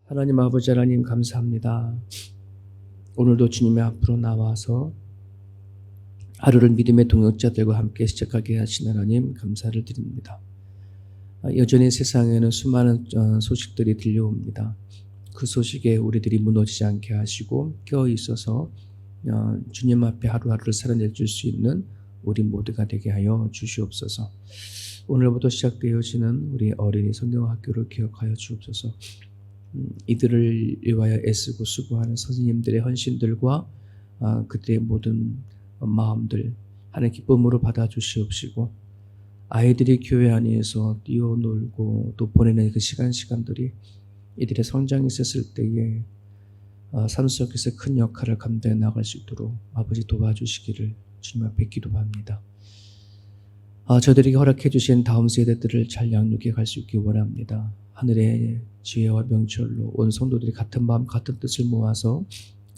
하나님 아버지 하나님 감사합니다. 오늘도 주님의 앞으로 나와서 하루를 믿음의 동역자들과 함께 시작하게 하신 하나님 감사를 드립니다. 여전히 세상에는 수많은 소식들이 들려옵니다. 그 소식에 우리들이 무너지지 않게 하시고 깨어 있어서 주님 앞에 하루하루를 살아내줄 수 있는 우리 모두가 되게 하여 주시옵소서. 오늘부터 시작되어지는 우리 어린이 성경학교를 기억하여 주옵소서. 이들을 위하여 애쓰고 수고하는 선생님들의 헌신들과 그들의 모든 마음들 하나님 기쁨으로 받아주시옵시고, 아이들이 교회 안에서 뛰어놀고 또 보내는 그 시간들이 이들의 성장이 있었을 때에 삶 속에서 큰 역할을 감당해 나갈 수 있도록 아버지 도와주시기를 주님 앞에 기도합니다. 저들에게 허락해 주신 다음 세대들을 잘 양육해 갈 수 있길 원합니다. 하늘의 지혜와 명철로 온 성도들이 같은 마음 같은 뜻을 모아서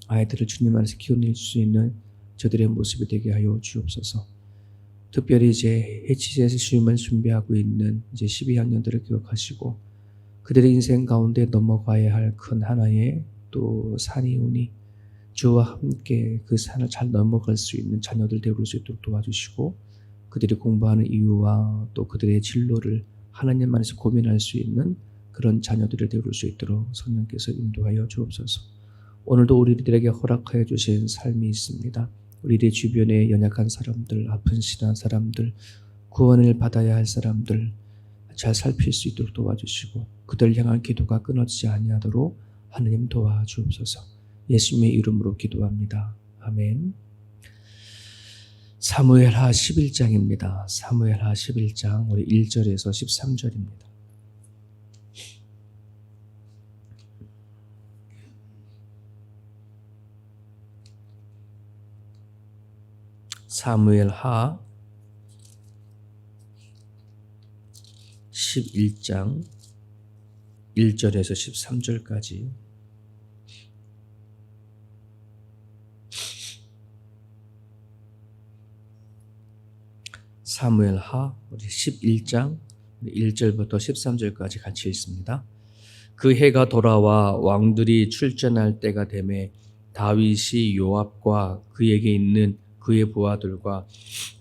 아이들을 주님 안에서 키워낼 수 있는 저들의 모습이 되게 하여 주옵소서. 특별히 이제 해치제에서 시험을 준비하고 있는 이제 12학년들을 기억하시고, 그들의 인생 가운데 넘어가야 할 큰 하나의 또 산이 오니 주와 함께 그 산을 잘 넘어갈 수 있는 자녀들 되어볼 수 있도록 도와주시고, 그들이 공부하는 이유와 또 그들의 진로를 하나님 안에서 고민할 수 있는 그런 자녀들이 되어볼 수 있도록 성령께서 인도하여 주옵소서. 오늘도 우리들에게 허락하여 주신 삶이 있습니다. 우리들 주변에 연약한 사람들, 아픈 신한 사람들, 구원을 받아야 할 사람들 잘 살필 수 있도록 도와주시고, 그들 향한 기도가 끊어지지 아니하도록 하나님 도와주옵소서. 예수님의 이름으로 기도합니다. 아멘. 사무엘하 11장입니다. 사무엘하 11장 우리 1절에서 13절입니다. 사무엘하 11장 1절에서 13절까지 사무엘하 11장 1절부터 13절까지 같이 읽습니다. 그 해가 돌아와 왕들이 출전할 때가 되매 다윗이 요압과 그에게 있는 그의 부하들과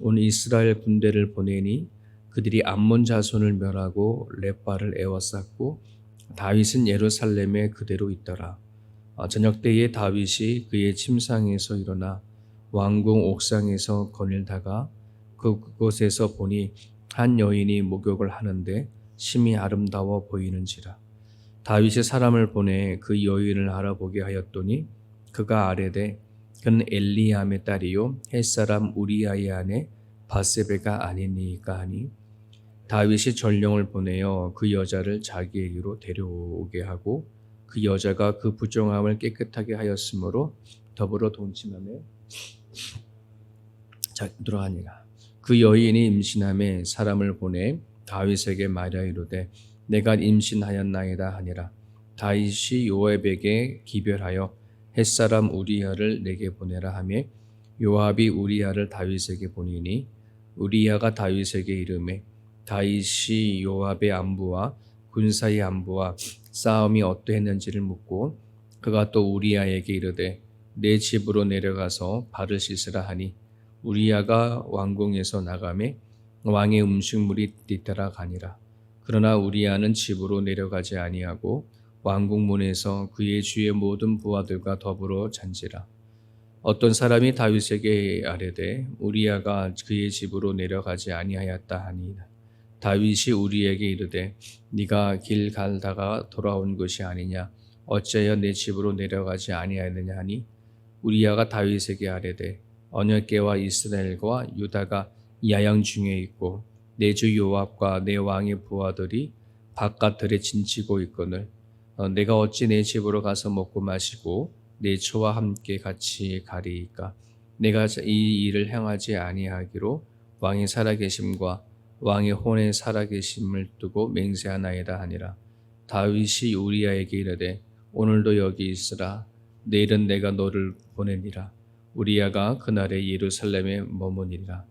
온 이스라엘 군대를 보내니 그들이 암몬 자손을 멸하고 렛바를 에워쌌고 다윗은 예루살렘에 그대로 있더라. 저녁 때에 다윗이 그의 침상에서 일어나 왕궁 옥상에서 거닐다가 그곳에서 보니 한 여인이 목욕을 하는데 심히 아름다워 보이는지라. 다윗이 사람을 보내 그 여인을 알아보게 하였더니 그가 아뢰되 그는 엘리암의 딸이요 햇사람 우리아의 아내 바세베가 아니니까 하니, 다윗이 전령을 보내어 그 여자를 자기에게로 데려오게 하고 그 여자가 그 부정함을 깨끗하게 하였으므로 더불어 동침함에 들어가니라. 그 여인이 임신함에 사람을 보내 다윗에게 말하여 이르되 내가 임신하였나이다 하니라. 다윗이 요압에게 기별하여 햇사람 우리아를 내게 보내라 하며 요압이 우리아를 다윗에게 보내니 우리아가 다윗에게 이르매 다윗이 요압의 안부와 군사의 안부와 싸움이 어떠했는지를 묻고, 그가 또 우리아에게 이르되 내 집으로 내려가서 발을 씻으라 하니 우리아가 왕궁에서 나가매 왕의 음식물이 뒤따라 가니라. 그러나 우리아는 집으로 내려가지 아니하고 왕궁 문에서 그의 주의 모든 부하들과 더불어 잔지라. 어떤 사람이 다윗에게 아뢰되 우리아가 그의 집으로 내려가지 아니하였다 하니, 다윗이 우리에게 이르되 네가 길 갈다가 돌아온 것이 아니냐, 어찌하여 내 집으로 내려가지 아니하였느냐 하니, 우리아가 다윗에게 아뢰되 언약궤와 이스라엘과 유다가 야영 중에 있고 내 주 요압과 내 왕의 부하들이 바깥들에 진치고 있거늘 내가 어찌 내 집으로 가서 먹고 마시고 내 처와 함께 같이 가리이까. 내가 이 일을 행하지 아니하기로 왕의 살아계심과 왕의 혼의 살아계심을 두고 맹세하나이다 하니라. 다윗이 우리아에게 이르되 오늘도 여기 있으라. 내일은 내가 너를 보내니라. 우리아가 그날에 예루살렘에 머무니라.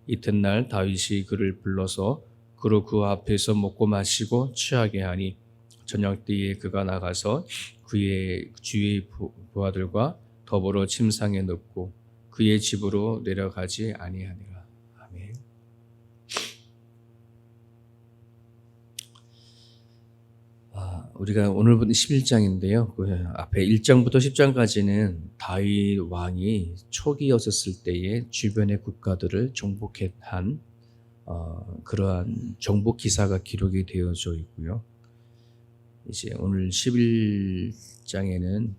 이튿날 다윗이 그를 불러서 그로 그 앞에서 먹고 마시고 취하게 하니 저녁 때에 그가 나가서 그의 주의 부하들과 더불어 침상에 눕고 그의 집으로 내려가지 아니하니라. 아멘. 우리가 오늘부터 11장인데요. 그 앞에 1장부터 10장까지는 다윗 왕이 초기였었을 때에 주변의 국가들을 정복한 그러한 정복 기사가 기록이 되어져 있고요. 이제 오늘 11장에는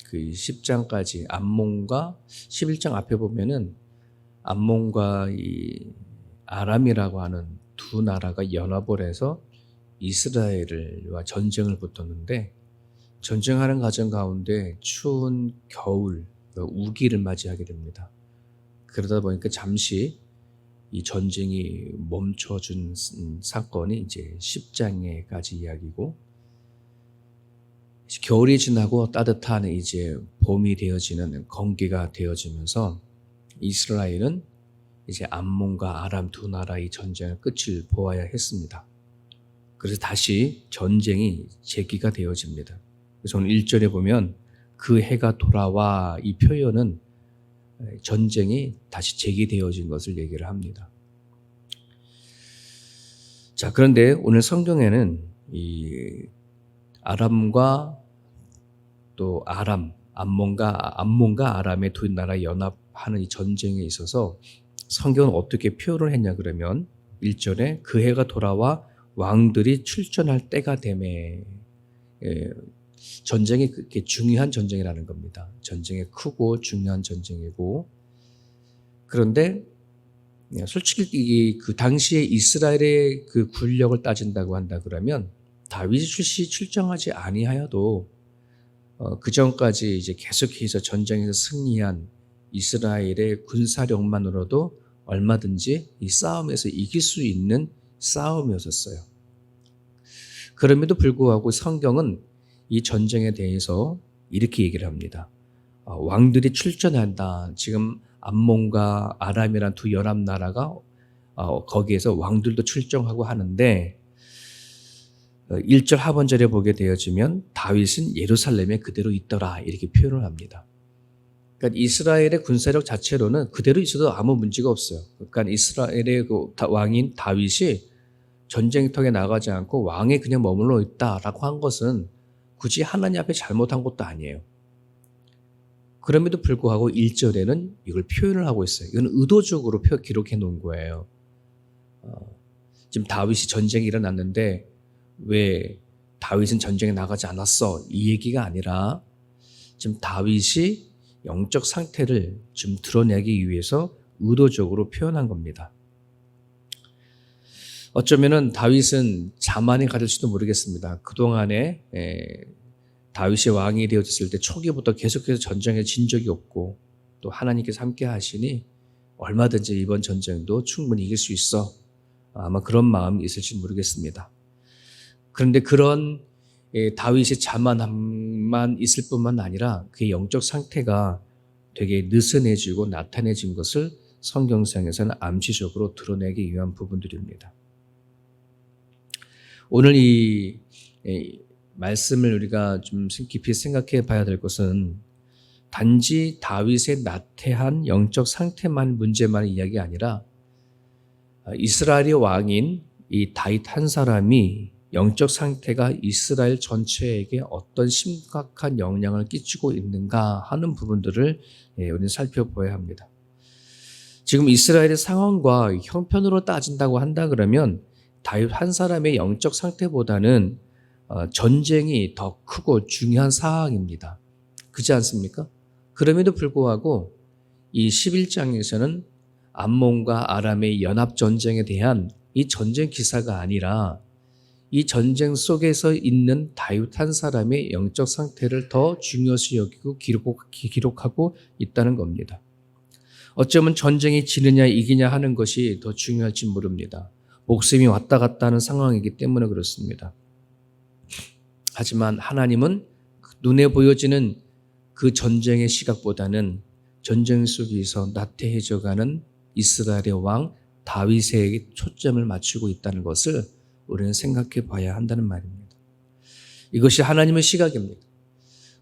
그 10장까지 암몬과 11장 앞에 보면은 암몬과 이 아람이라고 하는 두 나라가 연합을 해서 이스라엘과 전쟁을 붙었는데, 전쟁하는 과정 가운데 추운 겨울, 우기를 맞이하게 됩니다. 그러다 보니까 잠시 이 전쟁이 멈춰준 사건이 이제 10장에까지 이야기고, 겨울이 지나고 따뜻한 이제 봄이 되어지는 건기가 되어지면서 이스라엘은 이제 암몬과 아람 두 나라의 전쟁의 끝을 보아야 했습니다. 그래서 다시 전쟁이 재기가 되어집니다. 그래서 오늘 1절에 보면 그 해가 돌아와, 이 표현은 전쟁이 다시 재기되어진 것을 얘기를 합니다. 자, 그런데 오늘 성경에는 이 아람과 또 암몬과 아람의 두 나라 연합하는 이 전쟁에 있어서 성경은 어떻게 표현을 했냐 그러면 1절에 그 해가 돌아와 왕들이 출전할 때가 되매, 전쟁이 그렇게 중요한 전쟁이라는 겁니다. 전쟁이 크고 중요한 전쟁이고, 그런데 솔직히 그 당시에 이스라엘의 그 군력을 따진다고 한다 그러면 다윗이 출정하지 아니하여도 그 전까지 이제 계속해서 전쟁에서 승리한 이스라엘의 군사력만으로도 얼마든지 이 싸움에서 이길 수 있는 싸움이었었어요. 그럼에도 불구하고 성경은 이 전쟁에 대해서 이렇게 얘기를 합니다. 왕들이 출전한다. 지금 암몬과 아람이란 두 연합나라가 거기에서 왕들도 출정하고 하는데 1절 하반절에 보게 되어지면 다윗은 예루살렘에 그대로 있더라, 이렇게 표현을 합니다. 그러니까 이스라엘의 군사력 자체로는 그대로 있어도 아무 문제가 없어요. 그러니까 이스라엘의 그 왕인 다윗이 전쟁터에 나가지 않고 왕에 그냥 머물러 있다라고 한 것은 굳이 하나님 앞에 잘못한 것도 아니에요. 그럼에도 불구하고 1절에는 이걸 표현을 하고 있어요. 이건 의도적으로 기록해 놓은 거예요. 지금 다윗이 전쟁이 일어났는데 왜 다윗은 전쟁에 나가지 않았어? 이 얘기가 아니라 지금 다윗이 영적 상태를 좀 드러내기 위해서 의도적으로 표현한 겁니다. 어쩌면은 다윗은 자만이 가질지도 모르겠습니다. 그동안에 다윗이 왕이 되어졌을 때 초기부터 계속해서 전쟁에 진 적이 없고 또 하나님께서 함께 하시니 얼마든지 이번 전쟁도 충분히 이길 수 있어. 아마 그런 마음이 있을지 모르겠습니다. 그런데 그런 다윗의 자만함만 있을 뿐만 아니라 그의 영적 상태가 되게 느슨해지고 나타내진 것을 성경상에서는 암시적으로 드러내기 위한 부분들입니다. 오늘 이 말씀을 우리가 좀 깊이 생각해 봐야 될 것은 단지 다윗의 나태한 영적 상태만 문제만 이야기 아니라 이스라엘의 왕인 이 다윗 한 사람이 영적 상태가 이스라엘 전체에게 어떤 심각한 영향을 끼치고 있는가 하는 부분들을 우리는 살펴봐야 합니다. 지금 이스라엘의 상황과 형편으로 따진다고 한다 그러면 다윗 한 사람의 영적 상태보다는 전쟁이 더 크고 중요한 사항입니다. 그렇지 않습니까? 그럼에도 불구하고 이 11장에서는 암몬과 아람의 연합전쟁에 대한 이 전쟁 기사가 아니라 이 전쟁 속에서 있는 다윗 한 사람의 영적 상태를 더 중요시 여기고 기록하고 있다는 겁니다. 어쩌면 전쟁이 지느냐 이기냐 하는 것이 더 중요할지 모릅니다. 목숨이 왔다 갔다 하는 상황이기 때문에 그렇습니다. 하지만 하나님은 눈에 보여지는 그 전쟁의 시각보다는 전쟁 속에서 나태해져가는 이스라엘의 왕 다윗에게 초점을 맞추고 있다는 것을 우리는 생각해 봐야 한다는 말입니다. 이것이 하나님의 시각입니다.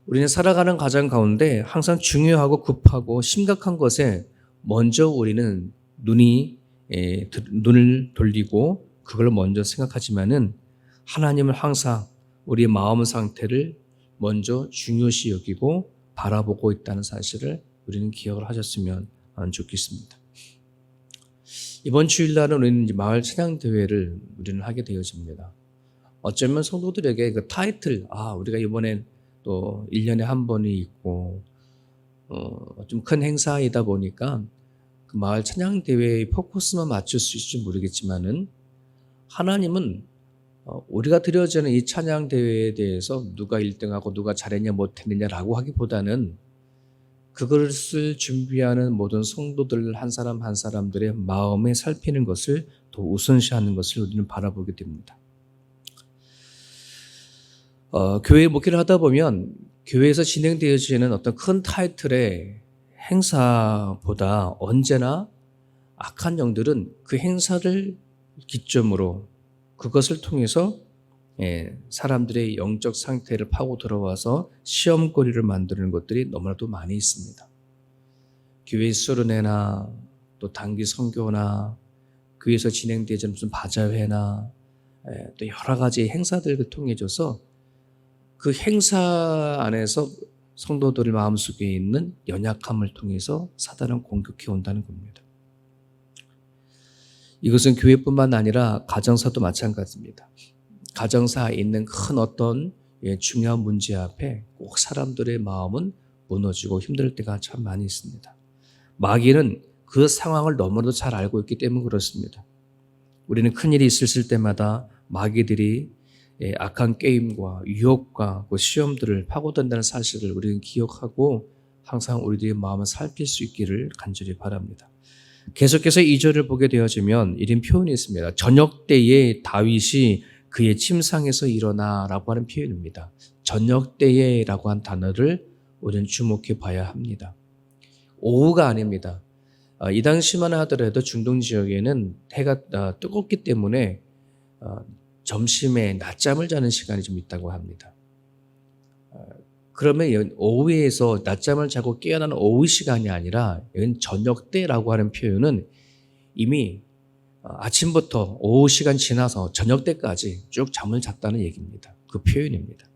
우리는 살아가는 과정 가운데 항상 중요하고 급하고 심각한 것에 먼저 우리는 눈을 돌리고 그걸 먼저 생각하지만은 하나님은 항상 우리의 마음 상태를 먼저 중요시 여기고 바라보고 있다는 사실을 우리는 기억을 하셨으면 좋겠습니다. 이번 주일날은 우리는 이제 마을 찬양 대회를 우리는 하게 되어집니다. 어쩌면 성도들에게 그 타이틀, 우리가 이번엔 또 1년에 한 번이 있고, 좀 큰 행사이다 보니까 그 마을 찬양 대회의 포커스만 맞출 수 있을지 모르겠지만은 하나님은 우리가 드려지는 이 찬양 대회에 대해서 누가 1등하고 누가 잘했냐 못했느냐라고 하기보다는 그것을 준비하는 모든 성도들 한 사람 한 사람들의 마음에 살피는 것을 더 우선시하는 것을 우리는 바라보게 됩니다. 교회 목회를 하다 보면 교회에서 진행되어지는 어떤 큰 타이틀의 행사보다 언제나 악한 영들은 그 행사를 기점으로 그것을 통해서 사람들의 영적 상태를 파고 들어와서 시험거리를 만드는 것들이 너무나도 많이 있습니다. 교회 수련회나 또 단기 선교나 교회에서 진행되는 무슨 바자회나 또 여러 가지 행사들을 통해줘서 그 행사 안에서 성도들의 마음속에 있는 연약함을 통해서 사단은 공격해 온다는 겁니다. 이것은 교회뿐만 아니라 가정사도 마찬가지입니다. 가정사에 있는 큰 어떤 중요한 문제 앞에 꼭 사람들의 마음은 무너지고 힘들 때가 참 많이 있습니다. 마귀는 그 상황을 너무나도 잘 알고 있기 때문에 그렇습니다. 우리는 큰일이 있을 때마다 마귀들이 악한 게임과 유혹과 그 시험들을 파고든다는 사실을 우리는 기억하고 항상 우리들의 마음을 살필 수 있기를 간절히 바랍니다. 계속해서 2절을 보게 되어지면 이런 표현이 있습니다. 저녁 때에 다윗이 그의 침상에서 일어나라고 하는 표현입니다. 저녁 때에라고 한 단어를 우리는 주목해 봐야 합니다. 오후가 아닙니다. 이 당시만 하더라도 중동 지역에는 해가 뜨겁기 때문에 점심에 낮잠을 자는 시간이 좀 있다고 합니다. 그러면 오후에서 낮잠을 자고 깨어나는 오후 시간이 아니라 여기 저녁 때라고 하는 표현은 이미 아침부터 오후 시간 지나서 저녁 때까지 쭉 잠을 잤다는 얘기입니다. 그 표현입니다.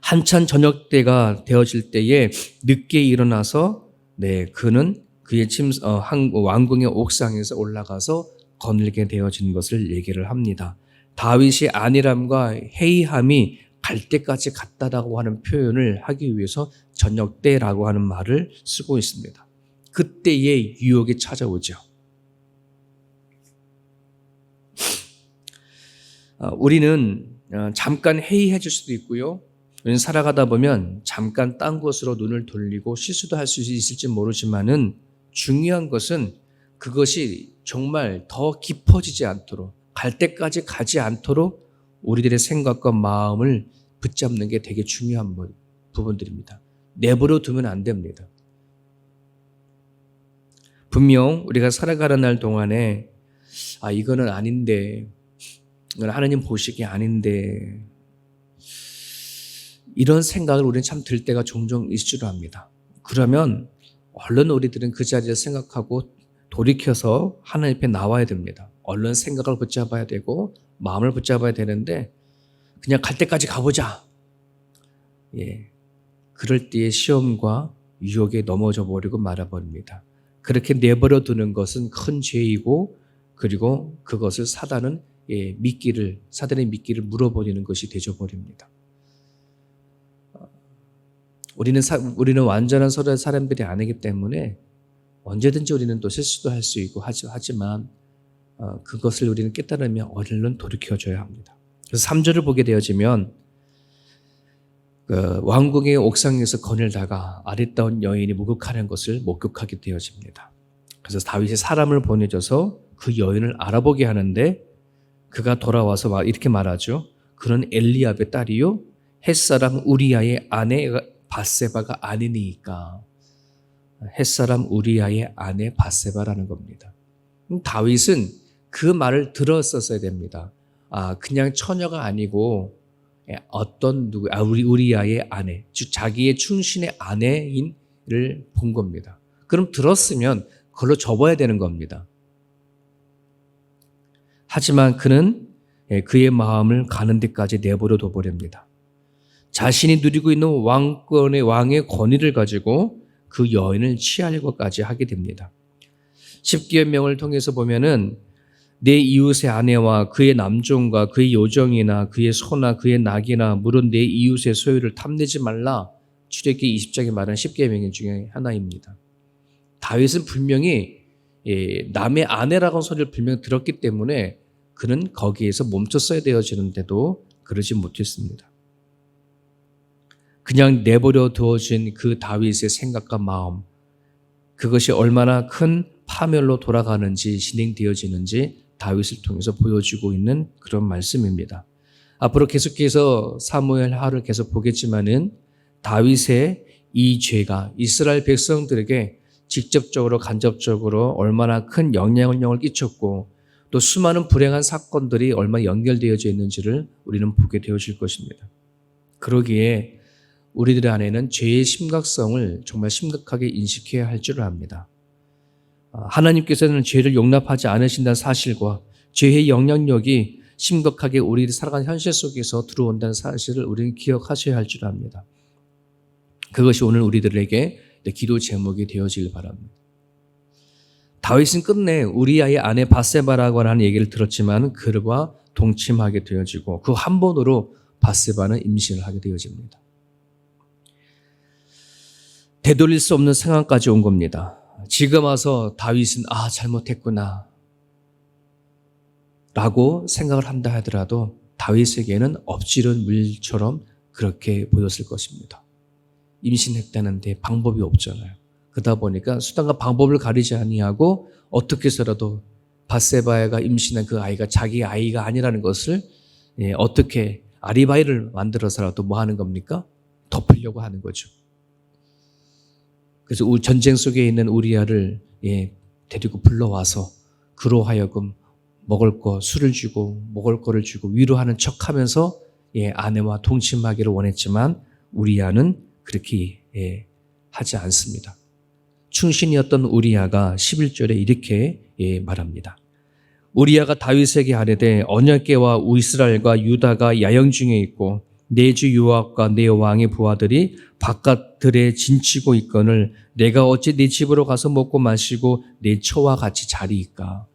한참 저녁 때가 되어질 때에 늦게 일어나서 그는 그의 왕궁의 옥상에서 올라가서 거닐게 되어진 것을 얘기를 합니다. 다윗이 안일함과 해이함이 갈 때까지 갔다라고 하는 표현을 하기 위해서 저녁 때라고 하는 말을 쓰고 있습니다. 그때의 유혹이 찾아오죠. 우리는 잠깐 회의해질 수도 있고요. 우리는 살아가다 보면 잠깐 딴 곳으로 눈을 돌리고 실수도 할 수 있을지 모르지만은 중요한 것은 그것이 정말 더 깊어지지 않도록 갈 때까지 가지 않도록 우리들의 생각과 마음을 붙잡는 게 되게 중요한 부분들입니다. 내버려 두면 안 됩니다. 분명 우리가 살아가는 날 동안에 이거는 아닌데, 이건 하나님 보시기에 아닌데, 이런 생각을 우리는 참 들 때가 종종 있을 줄 압니다. 그러면 얼른 우리들은 그 자리를 생각하고 돌이켜서 하나님 앞에 나와야 됩니다. 얼른 생각을 붙잡아야 되고 마음을 붙잡아야 되는데 그냥 갈 때까지 가보자. 그럴 때의 시험과 유혹에 넘어져 버리고 말아버립니다. 그렇게 내버려 두는 것은 큰 죄이고 그리고 그것을 사단의 미끼를 물어버리는 것이 되어버립니다. 우리는 완전한 사람들이 아니기 때문에 언제든지 우리는 또 실수도 할 수 있고 하지만 그것을 우리는 깨달으면 얼른 돌이켜줘야 합니다. 그래서 3절을 보게 되어지면 왕궁의 옥상에서 거닐다가 아리따운 여인이 목욕하는 것을 목격하게 되어집니다. 그래서 다윗이 사람을 보내줘서 그 여인을 알아보게 하는데 그가 돌아와서 이렇게 말하죠. 그는 엘리압의 딸이요 햇사람 우리아의 아내 밧세바가 아니니까. 햇사람 우리아의 아내 밧세바라는 겁니다. 다윗은 그 말을 들었었어야 됩니다. 그냥 처녀가 아니고 어떤 우리아의 아내, 즉 자기의 충신의 아내인을 본 겁니다. 그럼 들었으면 그걸로 접어야 되는 겁니다. 하지만 그는 그의 마음을 가는 데까지 내버려 둬버립니다. 자신이 누리고 있는 왕의 권위를 가지고 그 여인을 취할 것까지 하게 됩니다. 십계명을 통해서 보면은 내 이웃의 아내와 그의 남종과 그의 요정이나 그의 소나 그의 낙이나 물은 내 이웃의 소유를 탐내지 말라. 출애굽기 20장에 말하는 십계명 중에 하나입니다. 다윗은 분명히 남의 아내라고 하는 소리를 분명히 들었기 때문에 그는 거기에서 멈췄어야 되어지는데도 그러지 못했습니다. 그냥 내버려 두어진 그 다윗의 생각과 마음, 그것이 얼마나 큰 파멸로 돌아가는지 진행되어지는지 다윗을 통해서 보여주고 있는 그런 말씀입니다. 앞으로 계속해서 사무엘 하를 계속 보겠지만은 다윗의 이 죄가 이스라엘 백성들에게 직접적으로 간접적으로 얼마나 큰 영향을 끼쳤고 또 수많은 불행한 사건들이 얼마나 연결되어져 있는지를 우리는 보게 되어질 것입니다. 그러기에 우리들 안에는 죄의 심각성을 정말 심각하게 인식해야 할 줄 압니다. 하나님께서는 죄를 용납하지 않으신다는 사실과 죄의 영향력이 심각하게 우리들이 살아가는 현실 속에서 들어온다는 사실을 우리는 기억하셔야 할 줄 압니다. 그것이 오늘 우리들에게 기도 제목이 되어지길 바랍니다. 다윗은 끝내 우리아의 아내 바세바라고 하는 얘기를 들었지만 그와 동침하게 되어지고 그 한 번으로 바세바는 임신을 하게 되어집니다. 되돌릴 수 없는 상황까지 온 겁니다. 지금 와서 다윗은 잘못했구나 라고 생각을 한다 하더라도 다윗에게는 엎지른 물처럼 그렇게 보였을 것입니다. 임신했다는데 방법이 없잖아요. 그러다 보니까 수단과 방법을 가리지 아니하고 어떻게 해서라도 바세바가 임신한 그 아이가 자기 아이가 아니라는 것을 어떻게 아리바이를 만들어서라도 뭐 하는 겁니까? 덮으려고 하는 거죠. 그래서 전쟁 속에 있는 우리아를 데리고 불러와서 그로 하여금 먹을 거 술을 주고 먹을 거를 주고 위로하는 척하면서 아내와 동침하기를 원했지만 우리아는 그렇게 하지 않습니다. 충신이었던 우리아가 11절에 이렇게 말합니다. 우리아가 다윗에게 아뢰되 언약궤와 이스라엘과 유다가 야영 중에 있고 내 주 요압과 내 왕의 부하들이 바깥들에 진치고 있거늘 내가 어찌 네 집으로 가서 먹고 마시고 내 처와 같이 자리이까.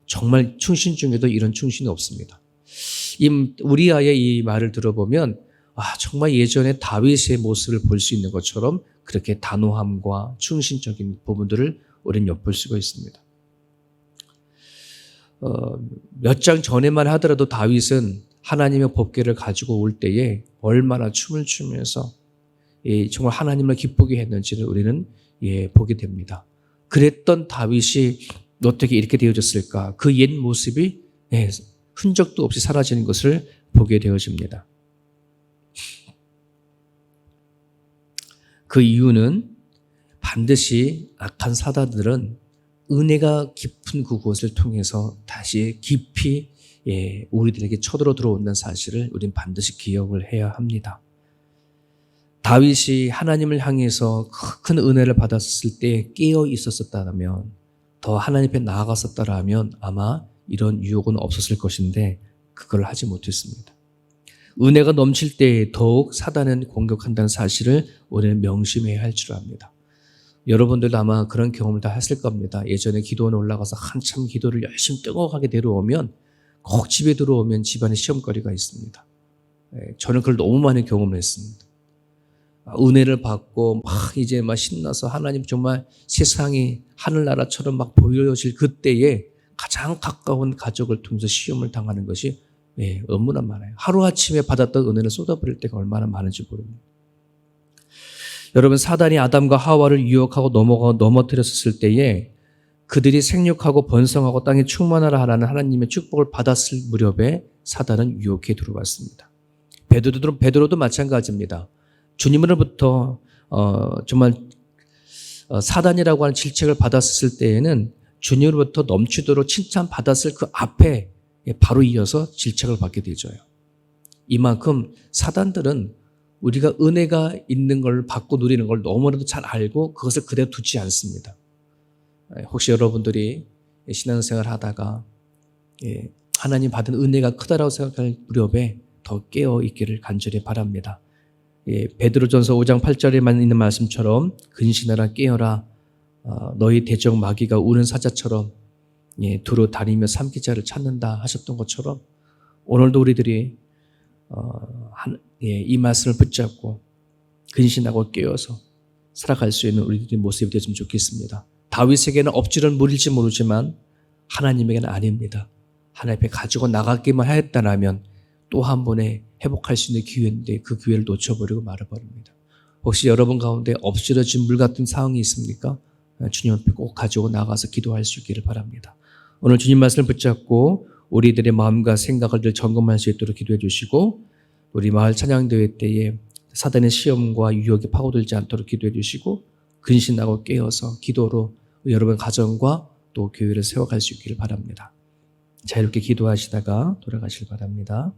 정말 충신 중에도 이런 충신이 없습니다. 우리아의 이 말을 들어보면 정말 예전에 다윗의 모습을 볼 수 있는 것처럼 그렇게 단호함과 충신적인 부분들을 우리는 엿볼 수가 있습니다. 몇 장 전에만 하더라도 다윗은 하나님의 법궤를 가지고 올 때에 얼마나 춤을 추면서 정말 하나님을 기쁘게 했는지를 우리는 보게 됩니다. 그랬던 다윗이 어떻게 이렇게 되어졌을까? 그 옛 모습이 흔적도 없이 사라지는 것을 보게 되어집니다. 그 이유는 반드시 악한 사단들은 은혜가 깊은 그곳을 통해서 다시 깊이 우리들에게 쳐들어 들어온다는 사실을 우리는 반드시 기억을 해야 합니다. 다윗이 하나님을 향해서 큰 은혜를 받았을 때 깨어 있었다면 더 하나님 앞에 나아갔었다면 아마 이런 유혹은 없었을 것인데 그걸 하지 못했습니다. 은혜가 넘칠 때 더욱 사단은 공격한다는 사실을 우리는 명심해야 할 줄 압니다. 여러분들도 아마 그런 경험을 다 했을 겁니다. 예전에 기도원에 올라가서 한참 기도를 열심히 뜨거워하게 내려오면 꼭 집에 들어오면 집안에 시험거리가 있습니다. 저는 그걸 너무 많이 경험을 했습니다. 은혜를 받고 이제 신나서 하나님 정말 세상이 하늘나라처럼 보여질 그때에 가장 가까운 가족을 통해서 시험을 당하는 것이 너무나 많아요. 하루아침에 받았던 은혜를 쏟아버릴 때가 얼마나 많은지 모릅니다. 여러분, 사단이 아담과 하와를 유혹하고 넘어뜨렸을 때에 그들이 생육하고 번성하고 땅에 충만하라 하라는 하나님의 축복을 받았을 무렵에 사단은 유혹해 들어왔습니다. 베드로도 마찬가지입니다. 주님으로부터 정말 사단이라고 하는 질책을 받았을 때에는 주님으로부터 넘치도록 칭찬받았을 그 앞에 바로 이어서 질책을 받게 되죠. 이만큼 사단들은 우리가 은혜가 있는 걸 받고 누리는 걸 너무나도 잘 알고 그것을 그대로 두지 않습니다. 혹시 여러분들이 신앙생활 하다가 하나님 받은 은혜가 크다라고 생각할 무렵에 더 깨어 있기를 간절히 바랍니다. 베드로전서 5장 8절에만 있는 말씀처럼 근신하라 깨어라 너희 대적 마귀가 우는 사자처럼 두루 다니며 삼키자를 찾는다 하셨던 것처럼 오늘도 우리들이 이 말씀을 붙잡고 근신하고 깨어서 살아갈 수 있는 우리들의 모습이 되었으면 좋겠습니다. 다윗에게는 엎지른 물일지 모르지만 하나님에게는 아닙니다. 하나님 앞에 가지고 나가기만 하였다면 또 한 번에 회복할 수 있는 기회인데 그 기회를 놓쳐버리고 말아버립니다. 혹시 여러분 가운데 엎질러진 물 같은 상황이 있습니까? 주님 앞에 꼭 가지고 나가서 기도할 수 있기를 바랍니다. 오늘 주님 말씀을 붙잡고 우리들의 마음과 생각을 늘 점검할 수 있도록 기도해 주시고 우리 마을 찬양대회 때에 사단의 시험과 유혹에 파고들지 않도록 기도해 주시고 근신하고 깨어서 기도로 여러분 가정과 또 교회를 세워갈 수 있기를 바랍니다. 자유롭게 기도하시다가 돌아가시길 바랍니다.